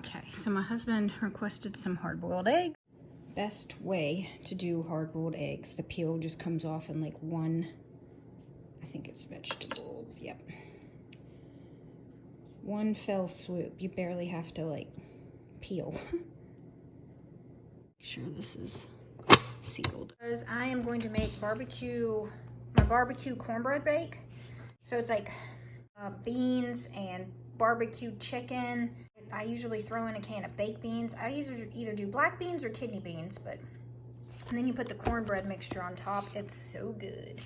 Okay, so my husband requested some hard-boiled eggs. Best way to do hard-boiled eggs. The peel just comes off in like one, I think it's vegetables, yep. One fell swoop. You barely have to like peel. Make sure this is sealed. Because I am going to make my barbecue cornbread bake. So it's like beans and barbecue chicken. I usually throw in a can of baked beans. I either do black beans or kidney beans, and then you put the cornbread mixture on top. It's so good.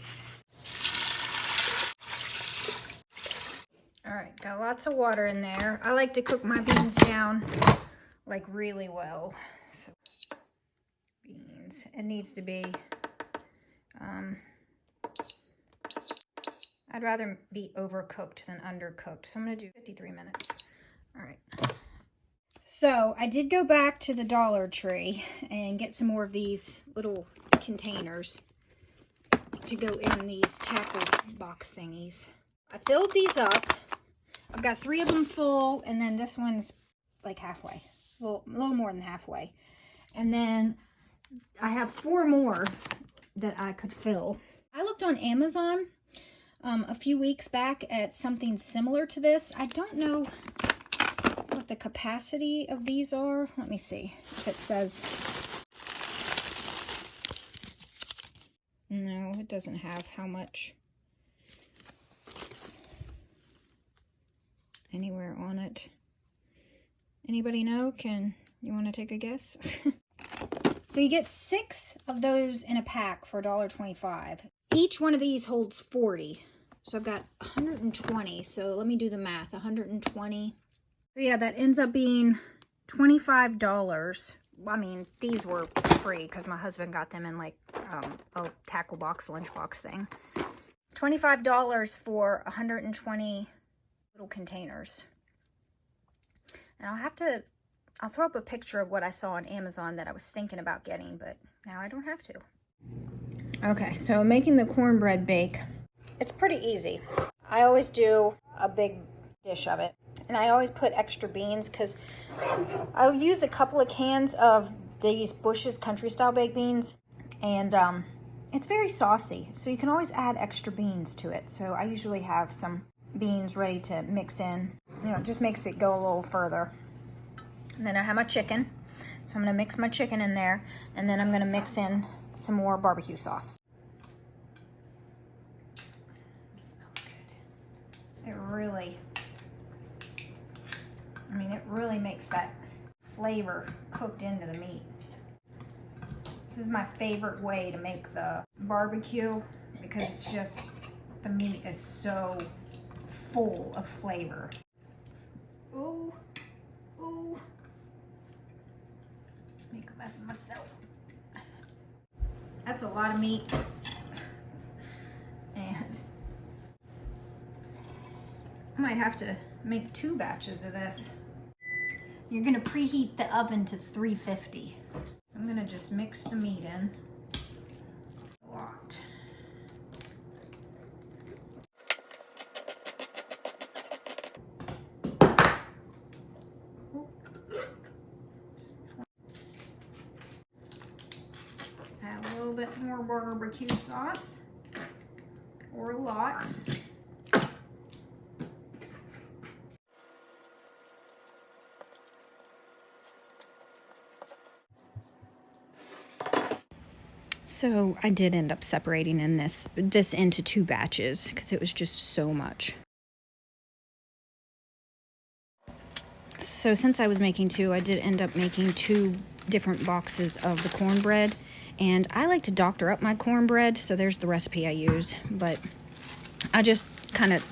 All right, got lots of water in there. I like to cook my beans down like really well. So beans, it needs to be, I'd rather be overcooked than undercooked. So I'm gonna do 53 minutes. All right. So I did go back to the Dollar Tree and get some more of these little containers to go in these tackle box thingies. I filled these up. I've got 3 of them full, and then this one's like halfway, a little more than halfway. And then I have 4 more that I could fill. I looked on Amazon a few weeks back at something similar to this. I don't know what the capacity of these are. Let me see if it says. No, it doesn't have how much anywhere on it. Anybody know? You want to take a guess? So you get 6 of those in a pack for $1.25. Each one of these holds 40. So I've got 120. So let me do the math. 120. So yeah, that ends up being $25. I mean, these were free because my husband got them in like a tackle box, lunchbox thing. $25 for 120 little containers. And I'll throw up a picture of what I saw on Amazon that I was thinking about getting, but now I don't have to. Okay, so making the cornbread bake, it's pretty easy. I always do a big dish of it. And I always put extra beans because I'll use a couple of cans of these Bush's country style baked beans. And it's very saucy, so you can always add extra beans to it. So I usually have some beans ready to mix in. You know, it just makes it go a little further. And then I have my chicken. So I'm going to mix my chicken in there. And then I'm going to mix in some more barbecue sauce. It smells good. It really makes that flavor cooked into the meat. This is my favorite way to make the barbecue because it's just, the meat is so full of flavor. Ooh, ooh. Make a mess of myself. That's a lot of meat. And I might have to make 2 batches of this. You're gonna preheat the oven to 350. I'm gonna just mix the meat in a lot. Add a little bit more barbecue sauce, or a lot. So I did end up separating in this into 2 batches because it was just so much. So since I was making 2, I did end up making 2 different boxes of the cornbread. And I like to doctor up my cornbread, so there's the recipe I use. But I just kind of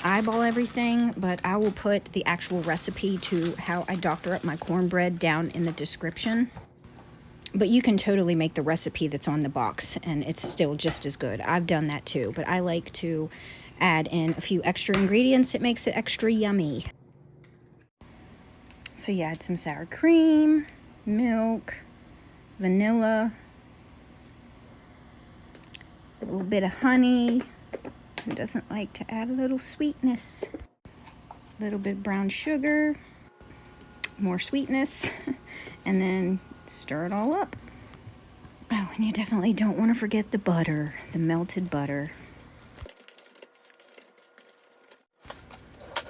eyeball everything, but I will put the actual recipe to how I doctor up my cornbread down in the description. But you can totally make the recipe that's on the box, and it's still just as good. I've done that too, but I like to add in a few extra ingredients. It makes it extra yummy. So you add some sour cream, milk, vanilla, a little bit of honey. Who doesn't like to add a little sweetness? A little bit of brown sugar. more sweetness, and then stir it all up. Oh, and you definitely don't want to forget the butter, the melted butter.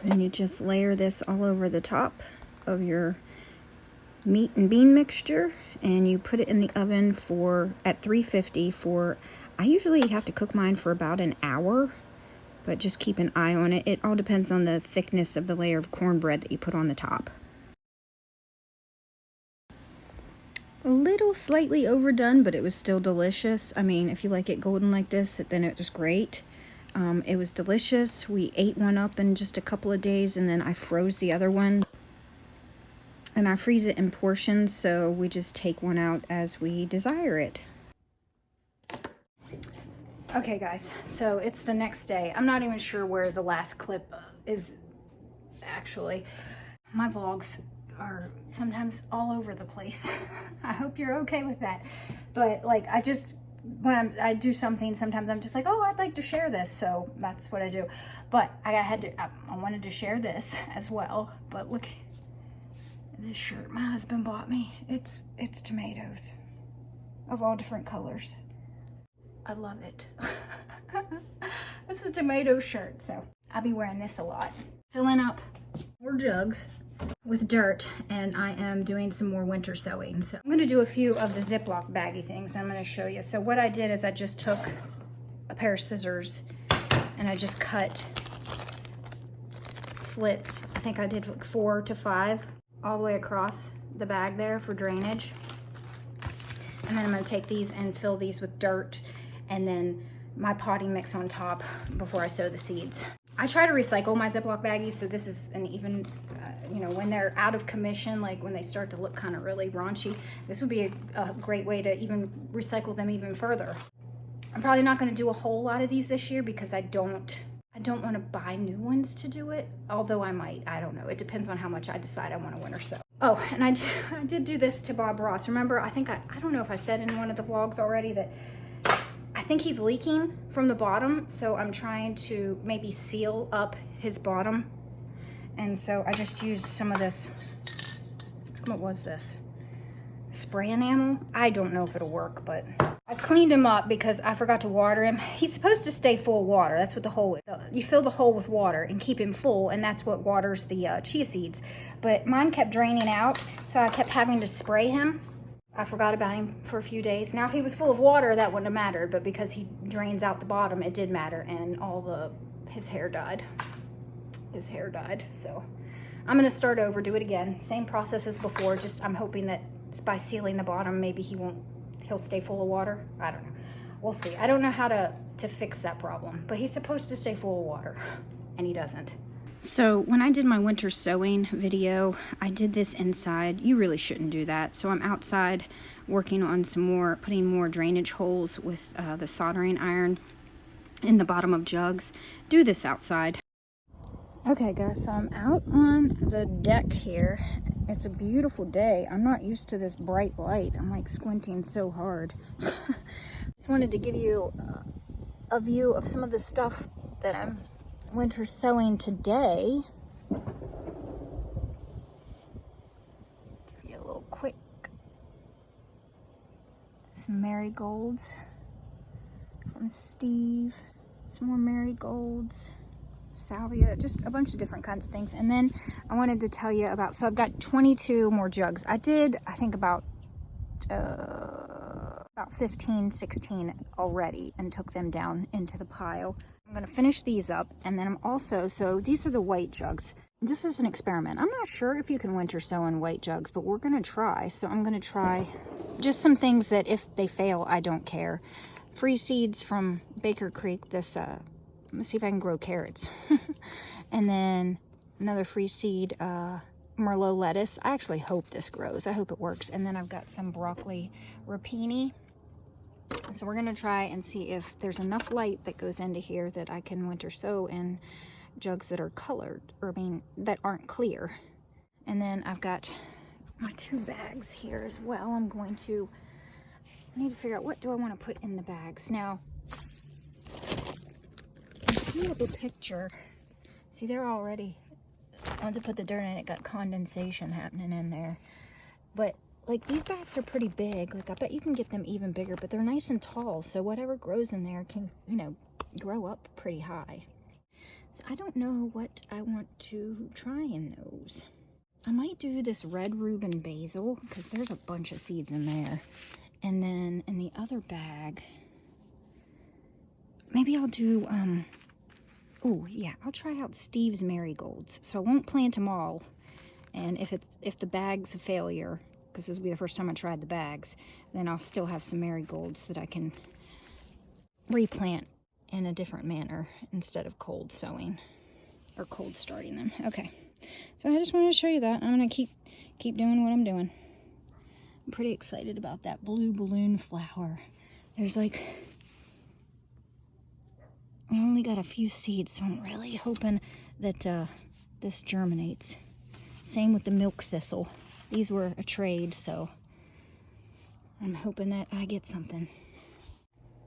Then you just layer this all over the top of your meat and bean mixture, and you put it in the oven at 350 for, I usually have to cook mine for about an hour, but just keep an eye on it. It all depends on the thickness of the layer of cornbread that you put on the top. A little slightly overdone, but it was still delicious. I mean, if you like it golden like this, then it was great. It was delicious. We ate one up in just a couple of days, and then I froze the other one. And I freeze it in portions, so we just take one out as we desire it. Okay, guys, so it's the next day. I'm not even sure where the last clip is actually. My vlogs are sometimes all over the place. I hope you're okay with that. But like, when I do something, sometimes I'm just like, oh, I'd like to share this, so that's what I do. But I wanted to share this as well. But look, this shirt my husband bought me. It's tomatoes of all different colors. I love it. This is a tomato shirt, so I'll be wearing this a lot. Filling up more jugs with dirt, and I am doing some more winter sowing. So I'm going to do a few of the Ziploc baggy things I'm going to show you. So what I did is I just took a pair of scissors and I just cut slits. I think I did like 4 to 5 all the way across the bag there for drainage. And then I'm going to take these and fill these with dirt, and then my potting mix on top before I sow the seeds. I try to recycle my Ziploc baggies, so this is an even, you know, when they're out of commission, like when they start to look kind of really raunchy, this would be a great way to even recycle them even further. I'm probably not going to do a whole lot of these this year because I don't want to buy new ones to do it, although I might. I don't know. It depends on how much I decide I want to winter sow. Oh, and I did do this to Bob Ross. Remember, I don't know if I said in one of the vlogs already that I think he's leaking from the bottom, so I'm trying to maybe seal up his bottom. And so I just used some of this, what was this? Spray enamel? I don't know if it'll work, but I cleaned him up because I forgot to water him. He's supposed to stay full of water. That's what the hole is. You fill the hole with water and keep him full, and that's what waters the chia seeds. But mine kept draining out, so I kept having to spray him. I forgot about him for a few days. Now, if he was full of water, that wouldn't have mattered, but because he drains out the bottom, it did matter, and his hair died. His hair died, so I'm gonna start over, do it again. Same process as before, just I'm hoping that by sealing the bottom, maybe he'll stay full of water. I don't know. We'll see. I don't know how to fix that problem, but he's supposed to stay full of water, and he doesn't. So when I did my winter sowing video, I did this inside. You really shouldn't do that. So I'm outside working on putting more drainage holes with the soldering iron in the bottom of jugs. Do this outside. Okay guys, so I'm out on the deck here. It's a beautiful day. I'm not used to this bright light. I'm like squinting so hard. Just wanted to give you a view of some of the stuff that I'm winter sowing today. Give you a little quick. Some marigolds from Steve. Some more marigolds. Salvia, just a bunch of different kinds of things. And then I wanted to tell you about, so I've got 22 more jugs. I did, I think about 15, 16 already and took them down into the pile. I'm going to finish these up, and then I'm also, so these are the white jugs. This is an experiment. I'm not sure if you can winter sow in white jugs, but we're going to try. So I'm going to try just some things that if they fail, I don't care. Free seeds from Baker Creek, this, let me see if I can grow carrots. And then another free seed, Merlot lettuce. I actually hope this grows. I hope it works. And then I've got some broccoli rapini. So we're gonna try and see if there's enough light that goes into here that I can winter sow in jugs that are colored, or I mean, that aren't clear. And then I've got my 2 bags here as well. I need to figure out what do I want to put in the bags. Now, I pulled up a picture. See, they're already I wanted to put the dirt in, it got condensation happening in there. But like these bags are pretty big. Like I bet you can get them even bigger, but they're nice and tall. So whatever grows in there can, you know, grow up pretty high. So I don't know what I want to try in those. I might do this red Reuben basil because there's a bunch of seeds in there. And then in the other bag, maybe I'll do, oh yeah, I'll try out Steve's marigolds. So I won't plant them all. And if the bag's a failure, because this will be the first time I tried the bags, then I'll still have some marigolds that I can replant in a different manner instead of cold sowing or cold starting them. Okay, so I just wanted to show you that. I'm gonna keep doing what I'm doing. I'm pretty excited about that blue balloon flower. There's like, I only got a few seeds, so I'm really hoping that this germinates. Same with the milk thistle. These were a trade, so I'm hoping that I get something.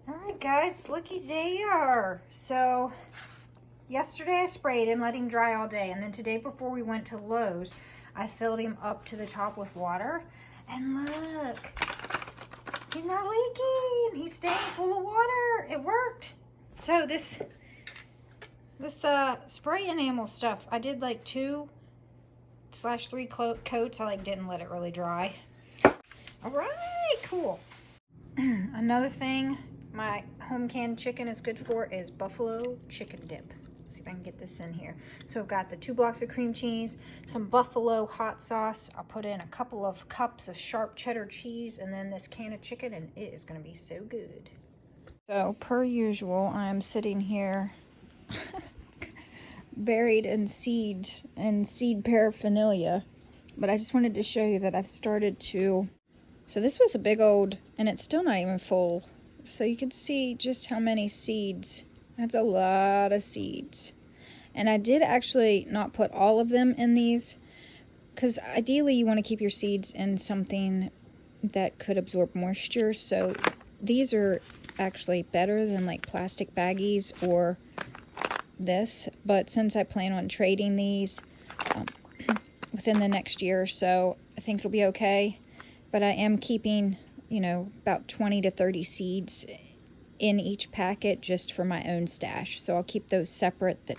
All right, guys, looky there. So yesterday I sprayed him, let him dry all day, and then today before we went to Lowe's, I filled him up to the top with water, and look, he's not leaking. He's staying full of water. It worked. So this spray enamel stuff, I did like 2/3 coats. I like didn't let it really dry. All right, cool. Another thing my home canned chicken is good for is buffalo chicken dip. Let's see if I can get this in here. So I've got the 2 blocks of cream cheese, some buffalo hot sauce. I'll put in a couple of cups of sharp cheddar cheese, and then this can of chicken, and it is going to be so good. So per usual, I'm sitting here buried in seed paraphernalia, but I just wanted to show you that I've started to, so this was a big old, and it's still not even full, so you can see just how many seeds. That's a lot of seeds. And I did actually not put all of them in these, because ideally you want to keep your seeds in something that could absorb moisture, so these are actually better than like plastic baggies or this, but since I plan on trading these within the next year or so, I think it'll be okay. But I am keeping, you know, about 20 to 30 seeds in each packet just for my own stash, so I'll keep those separate.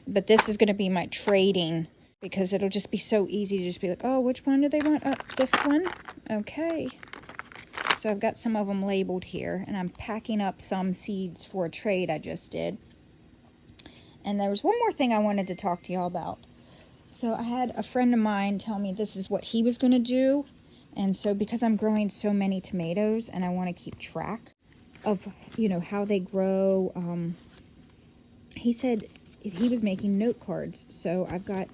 But this is going to be my trading, because it'll just be so easy to just be like, oh, which one do they want? This one? Okay. So I've got some of them labeled here, and I'm packing up some seeds for a trade I just did. And there was one more thing I wanted to talk to y'all about. So I had a friend of mine tell me this is what he was going to do. And so because I'm growing so many tomatoes and I want to keep track of, you know, how they grow, he said he was making note cards. So I've got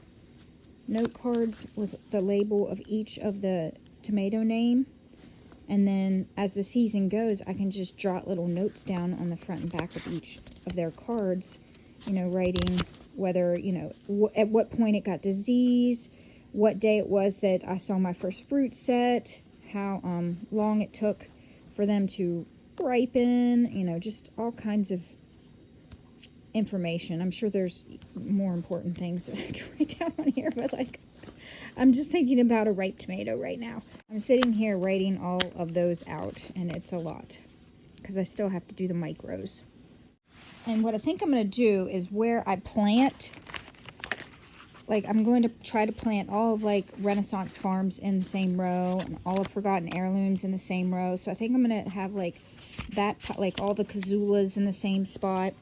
note cards with the label of each of the tomato name. And then as the season goes, I can just jot little notes down on the front and back of each of their cards, you know, writing whether, you know, at what point it got disease, what day it was that I saw my first fruit set, how long it took for them to ripen, you know, just all kinds of information. I'm sure there's more important things that I can write down on here, but like, I'm just thinking about a ripe tomato right now. I'm sitting here writing all of those out, and it's a lot because I still have to do the micros. And what I think I'm going to do is where I plant, like I'm going to try to plant all of like Renaissance Farms in the same row and all of Forgotten Heirlooms in the same row. So I think I'm going to have like that, like all the Kazulas in the same spot.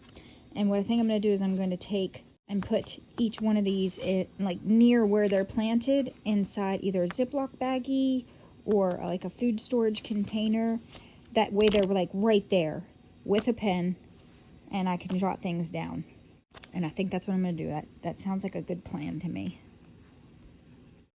And what I think I'm going to do is I'm going to take and put each one of these in, like near where they're planted, inside either a Ziploc baggie or like a food storage container. That way they're like right there with a pen, and I can jot things down. And I think that's what I'm going to do. That sounds like a good plan to me.